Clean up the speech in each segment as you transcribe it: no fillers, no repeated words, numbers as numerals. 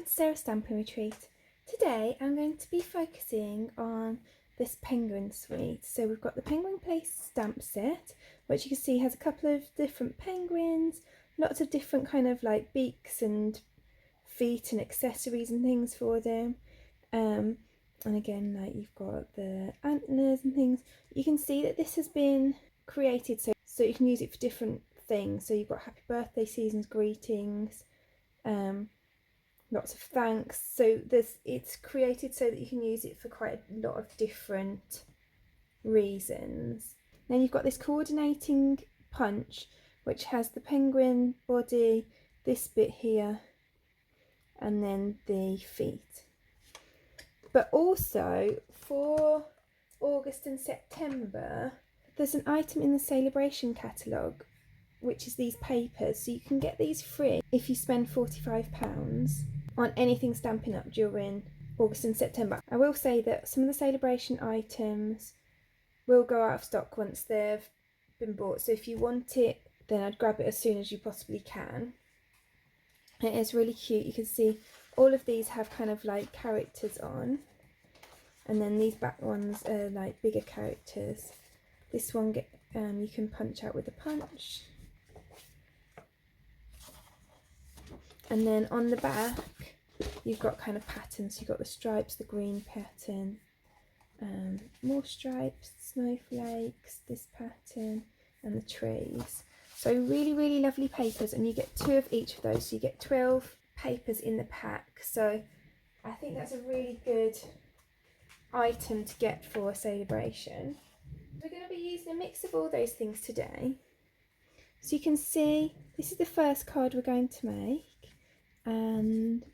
to Sarah's Stampin' Retreat. Today I'm going to be focusing on this penguin suite. So we've got the Penguin Playmates stamp set, which you can see has a couple of different penguins, lots of different kind of like beaks and feet and accessories and things for them. And again, like you've got the antlers and things. You can see that this has been created so you can use it for different things. So you've got happy birthday, season's greetings, lots of thanks. So it's created so that you can use it for quite a lot of different reasons. Then you've got this coordinating punch, which has the penguin body, this bit here, and then the feet. But also for August and September, there's an item in the Celebration catalogue, which is these papers. So you can get these free if you spend £45 on anything Stampin' Up during August and September. I will say that some of the Celebration items will go out of stock once they've been bought. So if you want it, then I'd grab it as soon as you possibly can. It is really cute. You can see all of these have kind of like characters on, and then these back ones are like bigger characters. This one you can punch out with a punch, and then on the back you've got kind of patterns. You've got the stripes, the green pattern, more stripes, snowflakes, this pattern, and the trees. So really lovely papers, and you get 2 of each of those, so you get 12 papers in the pack. So I think that's a really good item to get for a celebration. We're going to be using a mix of all those things today. So you can see this is the first card we're going to make, and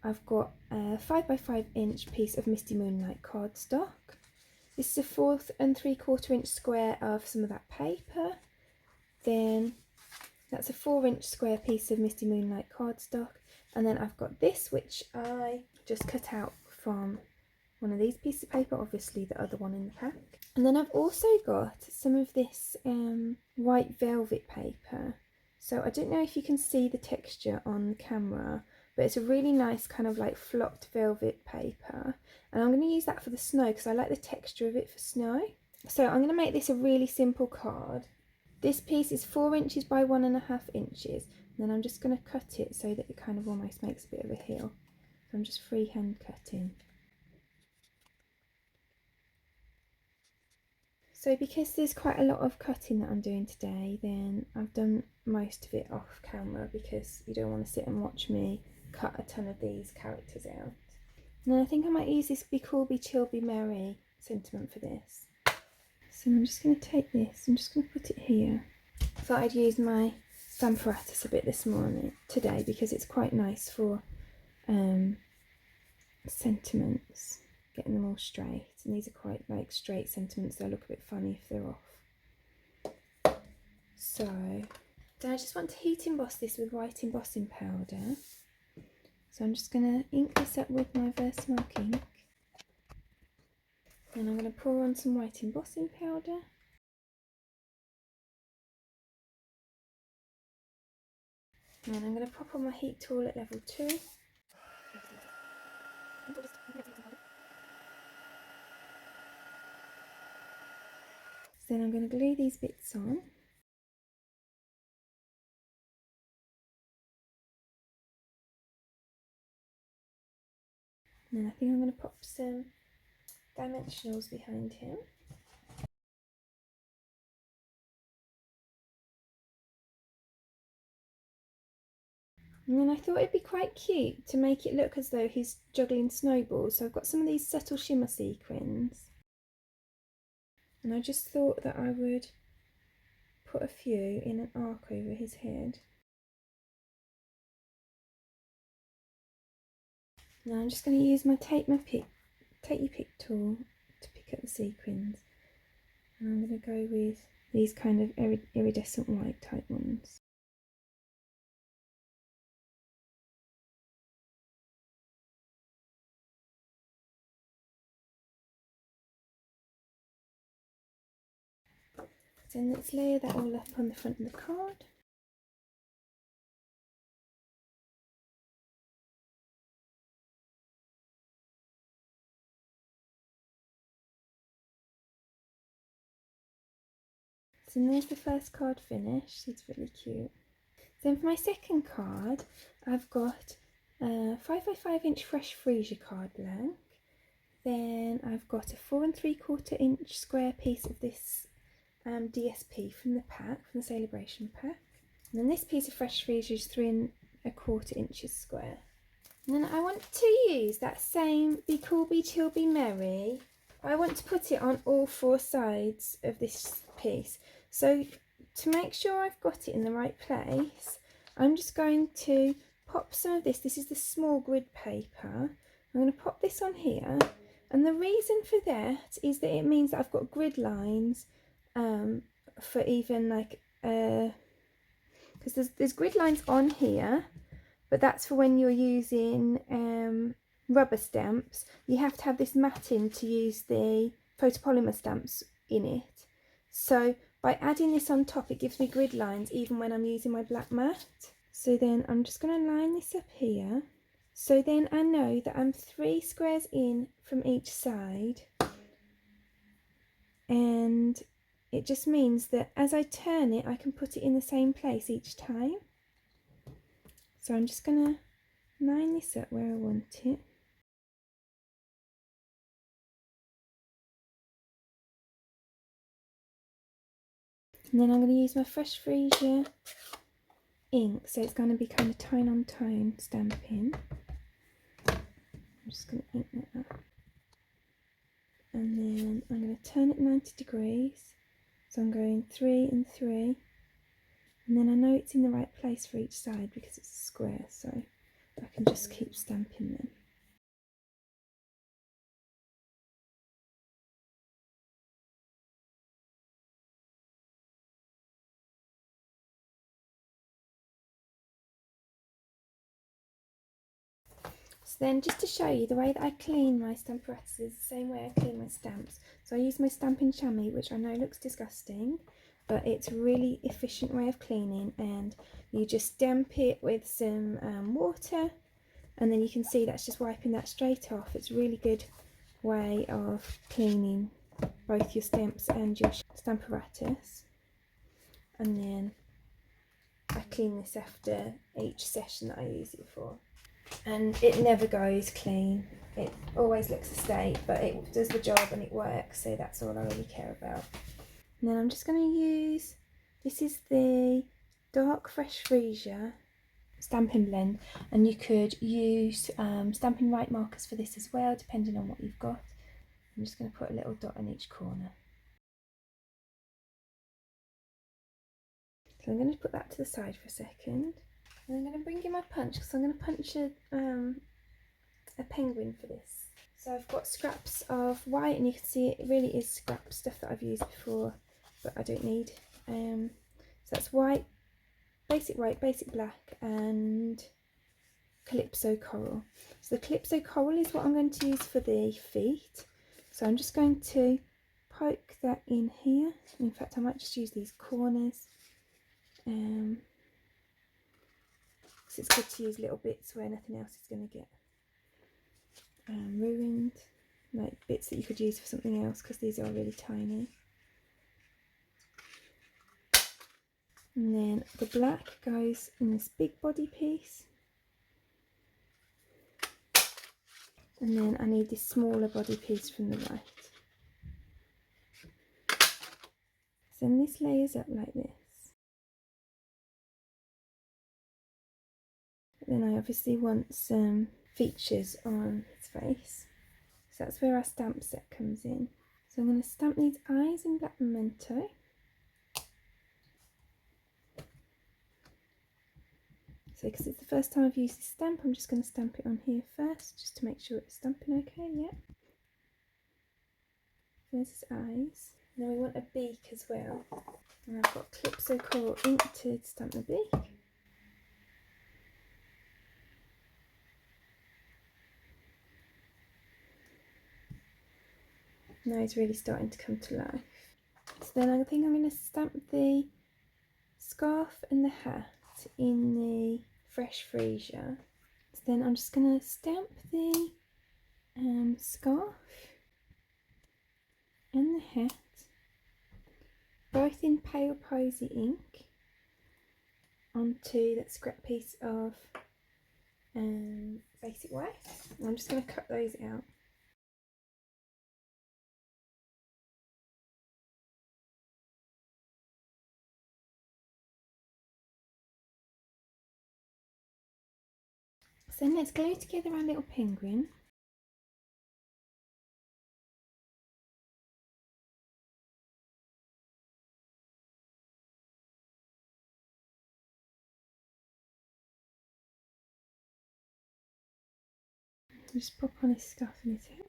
I've got a 5x5 inch piece of Misty Moonlight cardstock. This is a 4 3/4 inch square of some of that paper. Then that's a 4-inch square piece of Misty Moonlight cardstock, and then I've got this, which I just cut out from one of these pieces of paper, obviously the other one in the pack. And then I've also got some of this white velvet paper. So I don't know if you can see the texture on the camera, but it's a really nice kind of like flocked velvet paper, and I'm going to use that for the snow because I like the texture of it for snow. So I'm going to make this a really simple card. This piece is 4 inches by 1.5 inches, and then I'm just going to cut it so that it kind of almost makes a bit of a heel. So I'm just freehand cutting. So because there's quite a lot of cutting that I'm doing today, then I've done most of it off camera because you don't want to sit and watch me cut a ton of these characters out. And then I think I might use this Be Cool, Be Chill, Be Merry sentiment for this. So I'm just going to take this, I'm just going to put it here. I thought I'd use my Stamparatus a bit today because it's quite nice for sentiments, getting them all straight. And these are quite like straight sentiments, they'll look a bit funny if they're off. So then I just want to heat emboss this with white embossing powder. So I'm just going to ink this up with my Versamark ink. And I'm going to pour on some white embossing powder. And then I'm going to pop on my heat tool at level 2. Then I'm going to glue these bits on. And then I think I'm going to pop some dimensionals behind him. And then I thought it'd be quite cute to make it look as though he's juggling snowballs. So I've got some of these subtle shimmer sequins. And I just thought that I would put a few in an arc over his head. Now I'm just going to use my take your pick tool to pick up the sequins. And I'm going to go with these kind of iridescent white type ones. Then let's layer that all up on the front of the card. So there's the first card finished. It's really cute. Then for my second card, I've got a 5x5" fresh freesia card blank. Then I've got a 4 3/4 inch square piece of this DSP from the pack, from the celebration pack. And then this piece of fresh freesia is 3 1/4 inches square. And then I want to use that same Be Cool, Be Chill, Be Merry. I want to put it on all 4 sides of this piece. So to make sure I've got it in the right place, I'm just going to pop some of this. This is the small grid paper. I'm going to pop this on here. And the reason for that is that it means that I've got grid lines for even like, because there's grid lines on here, but that's for when you're using rubber stamps. You have to have this matting to use the photopolymer stamps in it. So by adding this on top, it gives me grid lines even when I'm using my black mat. So then I'm just going to line this up here. So then I know that I'm 3 squares in from each side, and it just means that as I turn it, I can put it in the same place each time. So I'm just going to line this up where I want it. And then I'm going to use my fresh freesia ink, so it's going to be kind of tone on tone stamping. I'm just going to ink that up. And then I'm going to turn it 90 degrees. So I'm going 3 and 3. And then I know it's in the right place for each side because it's a square, so I can just keep stamping them. So then, just to show you the way that I clean my stamp apparatus is the same way I clean my stamps. So I use my Stampin' chamois, which I know looks disgusting, but it's a really efficient way of cleaning, and you just damp it with some water, and then you can see that's just wiping that straight off. It's a really good way of cleaning both your stamps and your stamp apparatus. And then I clean this after each session that I use it for. And it never goes clean. It always looks a state, but it does the job and it works, so that's all I really care about. And then I'm just going to use, this is the dark fresh freesia stamping blend, and you could use Stampin' Right markers for this as well, depending on what you've got. I'm just going to put a little dot on each corner. So I'm going to put that to the side for a second. And I'm going to bring in my punch, because I'm going to punch a penguin for this. So I've got scraps of white, and you can see it really is scrap stuff that I've used before, but I don't need. So that's white, basic black, and Calypso coral. So the Calypso coral is what I'm going to use for the feet. So I'm just going to poke that in here. In fact, I might just use these corners. Because it's good to use little bits where nothing else is going to get ruined, like bits that you could use for something else, because these are really tiny. And then the black goes in this big body piece, and then I need this smaller body piece from the right. So then this layers up like this. Then I obviously want some features on its face, so that's where our stamp set comes in. So I'm going to stamp these eyes in black memento. So because it's the first time I've used this stamp, I'm just going to stamp it on here first, just to make sure it's stamping okay. Yeah. There's his eyes. Now we want a beak as well. And I've got Calypso coral ink to stamp the beak. Now he's really starting to come to life. So then I think I'm going to stamp the scarf and the hat in the fresh freesia. So then I'm just going to stamp the scarf and the hat both in pale posy ink onto that scrap piece of basic white. I'm just going to cut those out. So let's glue together our little penguin. Just pop on his scarf in his head.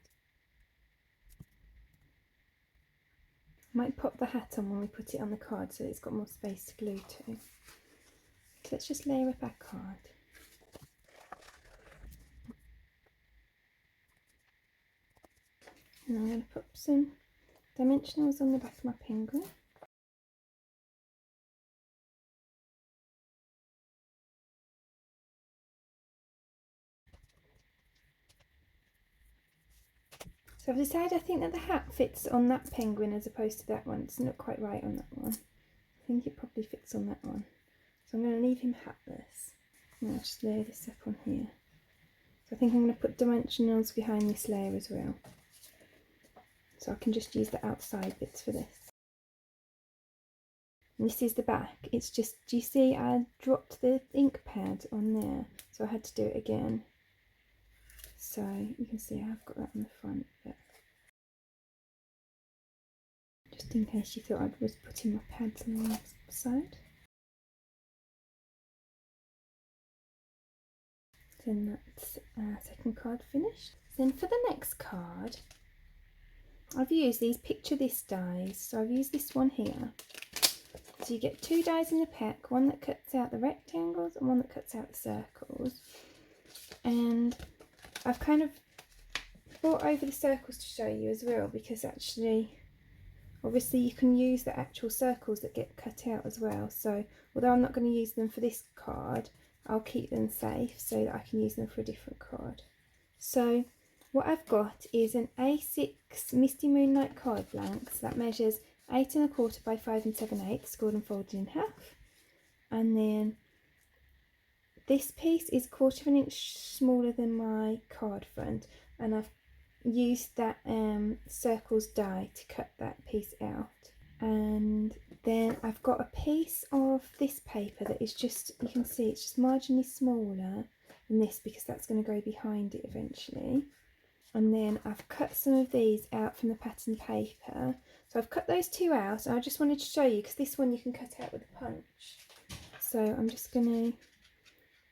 Might pop the hat on when we put it on the card so it's got more space to glue to. So let's just layer up our card. And I'm going to put some dimensionals on the back of my penguin. So I've decided I think that the hat fits on that penguin as opposed to that one. It's not quite right on that one. I think it probably fits on that one. So I'm going to leave him hatless. And I'll just layer this up on here. So I think I'm going to put dimensionals behind this layer as well. So I can just use the outside bits for this. And this is the back. It's just, do you see I dropped the ink pad on there? So I had to do it again. So you can see I've got that on the front, but just in case you thought I was putting my pads on the side. Then that's our second card finished. Then for the next card, I've used these picture this dies. So I've used this one here. So you get 2 dies in the pack, one that cuts out the rectangles and one that cuts out the circles. And I've kind of brought over the circles to show you as well, because actually obviously you can use the actual circles that get cut out as well. So although I'm not going to use them for this card, I'll keep them safe so that I can use them for a different card. So what I've got is an A6 Misty Moonlight card blank. So that measures 8 1/4 by 5 7/8, scored and folded in half. And then this piece is 1/4 inch smaller than my card front, and I've used that circles die to cut that piece out. And then I've got a piece of this paper that is just, you can see it's just marginally smaller than this because that's going to go behind it eventually. And then I've cut some of these out from the pattern paper. So I've cut those 2 out, and I just wanted to show you because this one you can cut out with a punch. So I'm just going to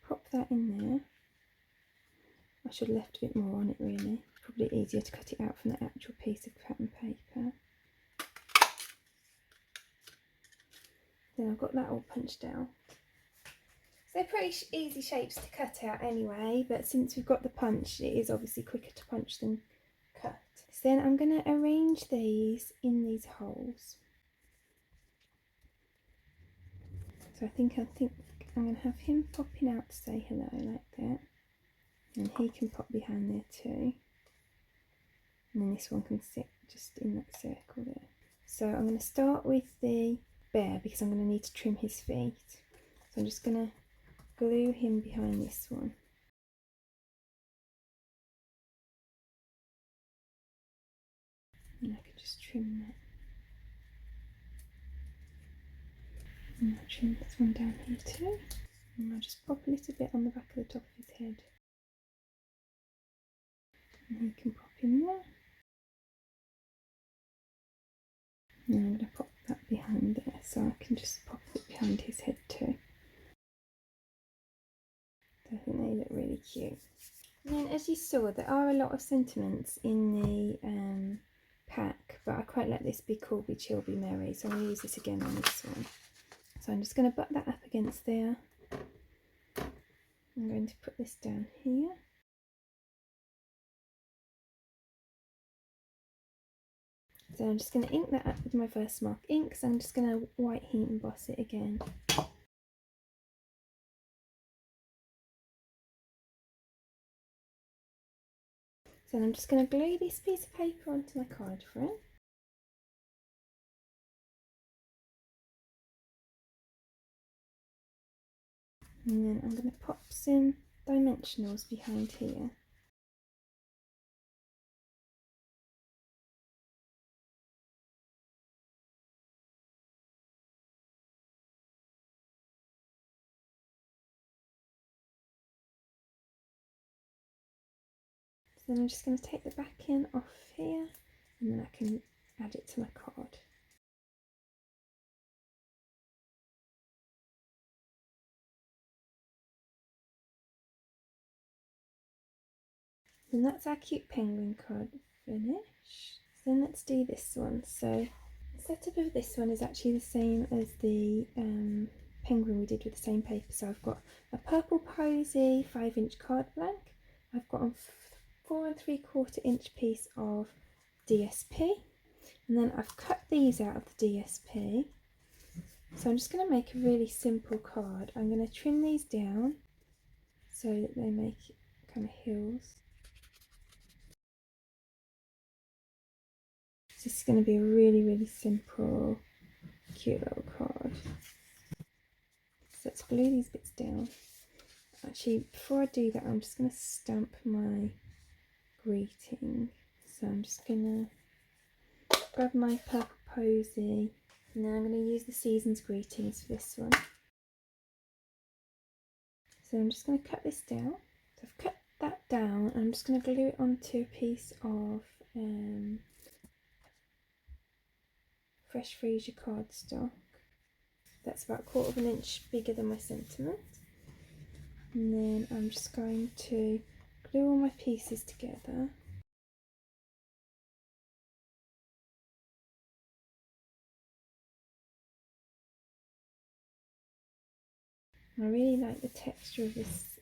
pop that in there. I should have left a bit more on it really. Probably easier to cut it out from the actual piece of pattern paper. Then I've got that all punched out. So they're pretty easy shapes to cut out anyway, but since we've got the punch, it is obviously quicker to punch than cut. So then I'm going to arrange these in these holes. So I think I'm going to have him popping out to say hello like that. And he can pop behind there too. And then this one can sit just in that circle there. So I'm going to start with the bear because I'm going to need to trim his feet. So I'm just going to glue him behind this one. And I can just trim that. And I'll trim this one down here too. And I'll just pop a little bit on the back of the top of his head. And he can pop in there. And I'm going to pop that behind there so I can just pop it behind his head too. So I think they look really cute. And then as you saw, there are a lot of sentiments in the pack, but I quite like this Be Cool, Be Chill, Be Merry, so I'm going to use this again on this one. So I'm just going to butt that up against there. I'm going to put this down here. So I'm just going to ink that up with my Versamark ink, so I'm just going to white heat emboss it again. So I'm just going to glue this piece of paper onto my card front. And then I'm going to pop some dimensionals behind here. So then I'm just going to take the backing off here, and then I can add it to my card. And that's our cute penguin card finished. So then let's do this one. So the setup of this one is actually the same as the penguin we did with the same paper. So I've got a purple posy 5-inch card blank. I've got a 4 3/4 inch piece of DSP, and then I've cut these out of the DSP. So I'm just going to make a really simple card. I'm going to trim these down so that they make kind of hills. This is going to be a really simple, cute little card. So let's glue these bits down. Actually, before I do that, I'm just going to stamp my greeting. So I'm just going to grab my purple posy, and then I'm going to use the Season's Greetings for this one. So I'm just going to cut this down. So I've cut that down, and I'm just going to glue it onto a piece of fresh freesia cardstock. That's about 1/4 inch bigger than my sentiment. And then I'm just going to glue all my pieces together. I really like the texture of this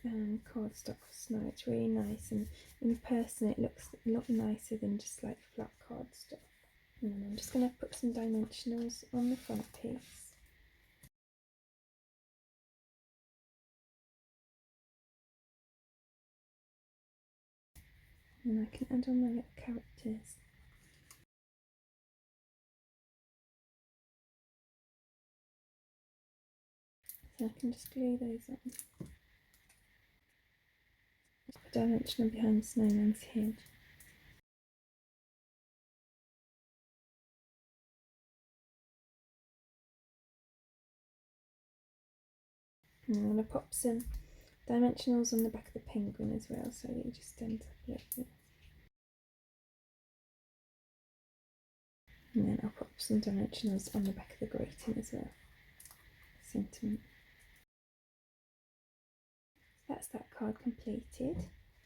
cardstock for snow. It's really nice, and in person it looks a lot nicer than just like flat cardstock. And then I'm just going to put some dimensionals on the front piece. And I can add on my little characters. So I can just glue those on. Put a dimensional behind the snowman's head. And I'm going to pop some dimensionals on the back of the penguin as well, so it just stands up a little bit. And then I'll pop some dimensionals on the back of the greeting as well. Sentiment. That's that card completed.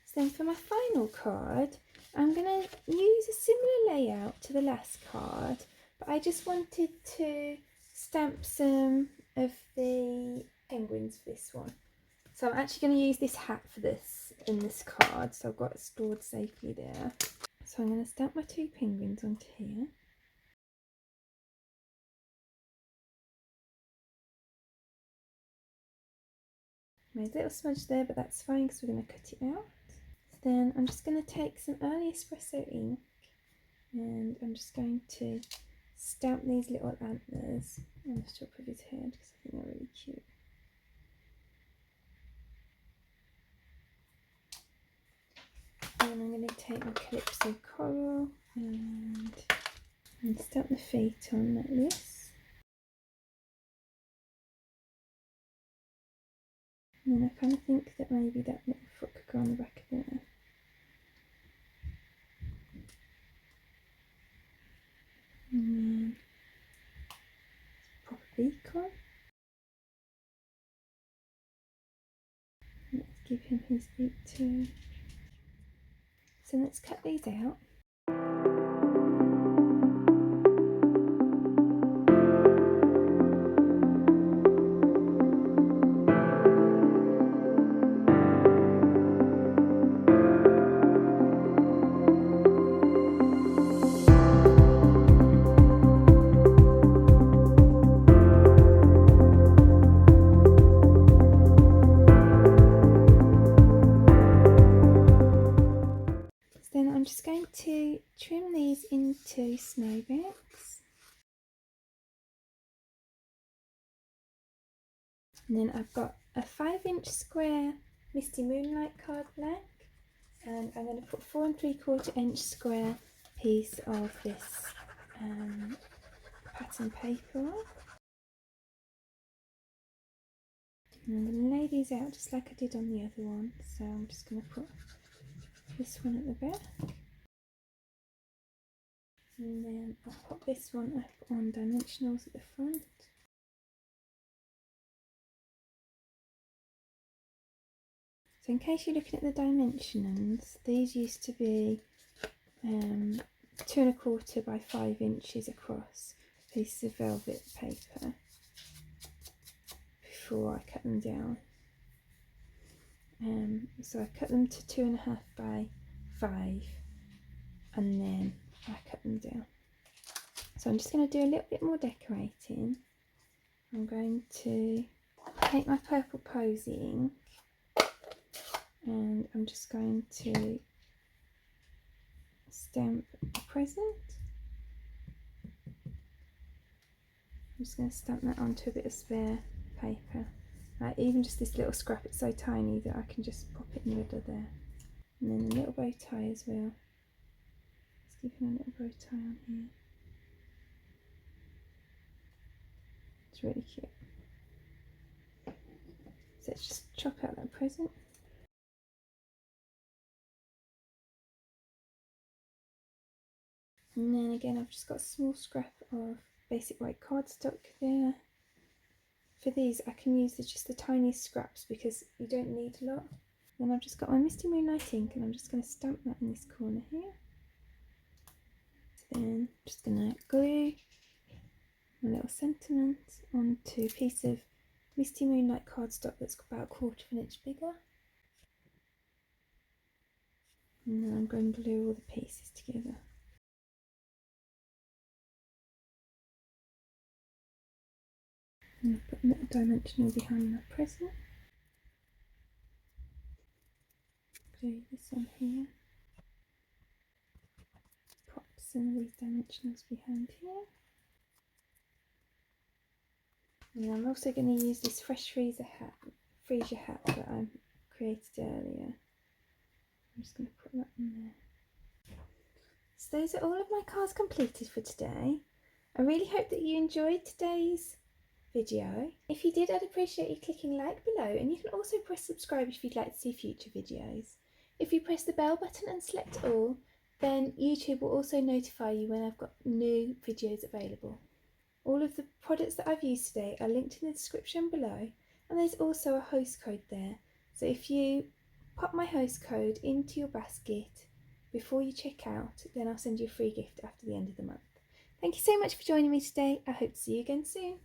So then for my final card, I'm going to use a similar layout to the last card, but I just wanted to stamp some of the penguins for this one. So I'm actually going to use this hat for this in this card, so I've got it stored safely there. So I'm going to stamp my 2 penguins onto here. Made a little smudge there, but that's fine because we're going to cut it out. So then I'm just going to take some early espresso ink, and I'm just going to stamp these little antlers on the top of his head because I think they're really cute. And I'm going to take my Calypso coral and stamp the feet on like this. And then I kind of think that maybe that little foot could go on the back of there. And then pop a beak on. Let's give him his beak too. So let's cut these out. Then I'm just going to trim these into snowbanks. And then I've got a 5-inch square Misty Moonlight card blank, and I'm going to put 4 3/4 inch square piece of this pattern paper on. And I'm going to lay these out just like I did on the other one, so I'm just going to put this one at the back, and then I'll put this one up on dimensionals at the front. So in case you're looking at the dimensions, these used to be 2 1/4 by 5 inches across pieces of velvet paper before I cut them down. So I cut them to 2.5 by 5 and then I cut them down. So I'm just going to do a little bit more decorating. I'm going to take my purple posy ink and I'm just going to stamp a present. I'm just going to stamp that onto a bit of spare paper. Even just this little scrap, it's so tiny that I can just pop it in the middle there. And then a little bow tie as well. Let's give him a little bow tie on here. It's really cute. So let's just chop out that present. And then again, I've just got a small scrap of basic white cardstock there. For these, I can use just the tiniest scraps because you don't need a lot. Then I've just got my Misty Moonlight ink and I'm just going to stamp that in this corner here. Then I'm just going to glue a little sentiment onto a piece of Misty Moonlight cardstock that's about 1/4 inch bigger. And then I'm going to glue all the pieces together. And put a little dimensional behind my present. Glue this on here. Pop some of these dimensionals behind here. And I'm also going to use this fresh freezer hat that I created earlier. I'm just going to put that in there. So those are all of my cards completed for today. I really hope that you enjoyed today's video. If you did, I'd appreciate you clicking like below, and you can also press subscribe if you'd like to see future videos. If you press the bell button and select all, then YouTube will also notify you when I've got new videos available. All of the products that I've used today are linked in the description below, and there's also a host code there. So if you pop my host code into your basket before you check out, then I'll send you a free gift after the end of the month. Thank you so much for joining me today. I hope to see you again soon.